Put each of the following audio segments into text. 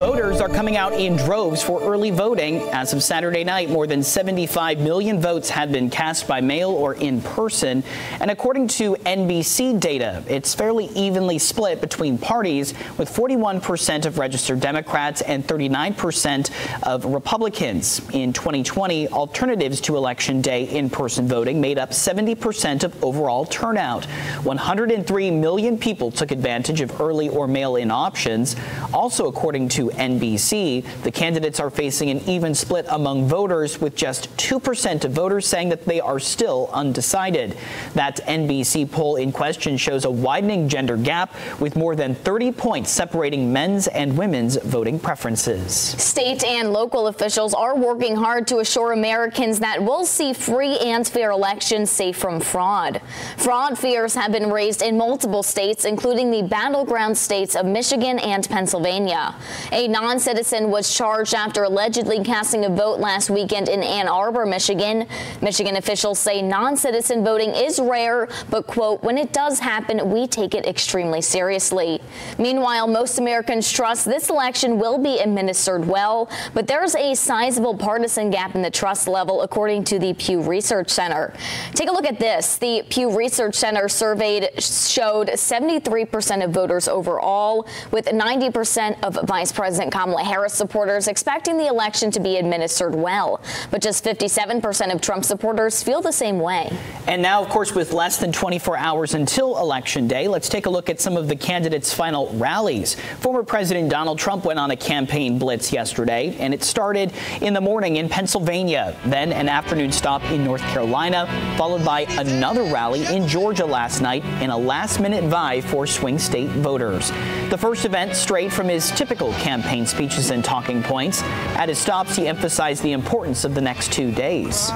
Voters are coming out in droves for early voting. As of Saturday night, more than 75 million votes have been cast by mail or in person. And according to NBC data, it's fairly evenly split between parties, with 41% of registered Democrats and 39% of Republicans. In 2020, alternatives to Election Day in-person voting made up 70% of overall turnout. 103 million people took advantage of early or mail-in options. Also, according to NBC, the candidates are facing an even split among voters, with just 2% of voters saying that they are still undecided. That NBC poll in question shows a widening gender gap, with more than 30 points separating men's and women's voting preferences. State and local officials are working hard to assure Americans that we'll see free and fair elections safe from fraud. Fraud fears have been raised in multiple states, including the battleground states of Michigan and Pennsylvania. A non-citizen was charged after allegedly casting a vote last weekend in Ann Arbor, Michigan. Michigan officials say non-citizen voting is rare, but, quote, when it does happen, we take it extremely seriously. Meanwhile, most Americans trust this election will be administered well, but there's a sizable partisan gap in the trust level, according to the Pew Research Center. Take a look at this. The Pew Research Center surveyed showed 73% of voters overall, with 90% of Vice President Kamala Harris supporters expecting the election to be administered well. But just 57% of Trump supporters feel the same way. And now, of course, with less than 24 hours until Election Day, let's take a look at some of the candidates' final rallies. Former President Donald Trump went on a campaign blitz yesterday, and it started in the morning in Pennsylvania, then an afternoon stop in North Carolina, followed by another rally in Georgia last night in a last-minute vie for swing state voters. The first event strayed from his typical campaign speeches and talking points. At his stops, he emphasized the importance of the next 2 days.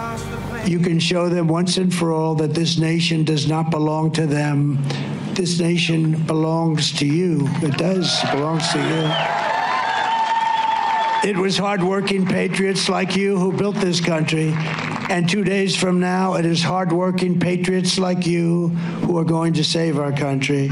You can show them once and for all that this nation does not belong to them. This nation belongs to you. It does. It belongs to you. It was hardworking patriots like you who built this country. And 2 days from now, it is hardworking patriots like you who are going to save our country.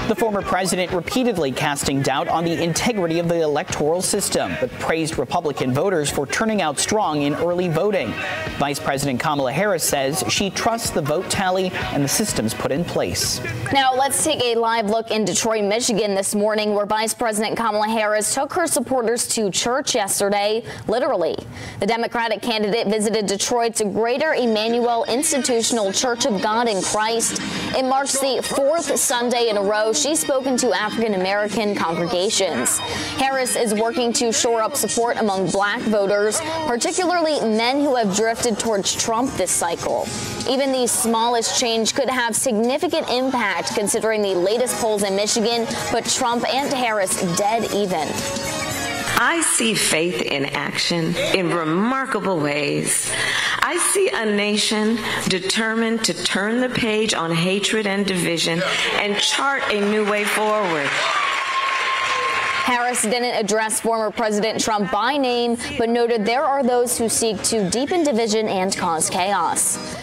The former president repeatedly casting doubt on the integrity of the electoral system, but praised Republican voters for turning out strong in early voting. Vice President Kamala Harris says she trusts the vote tally and the systems put in place. Now let's take a live look in Detroit, Michigan this morning, where Vice President Kamala Harris took her supporters to church yesterday, literally. The Democratic candidate visited Detroit's Greater Emmanuel Institutional Church of God in Christ. It marks the fourth Sunday in a row she's spoken to African-American congregations. Harris is working to shore up support among black voters, particularly men who have drifted towards Trump this cycle. Even the smallest change could have significant impact, considering the latest polls in Michigan put Trump and Harris dead even. I see faith in action in remarkable ways. I see a nation determined to turn the page on hatred and division and chart a new way forward. Harris didn't address former President Trump by name, but noted there are those who seek to deepen division and cause chaos.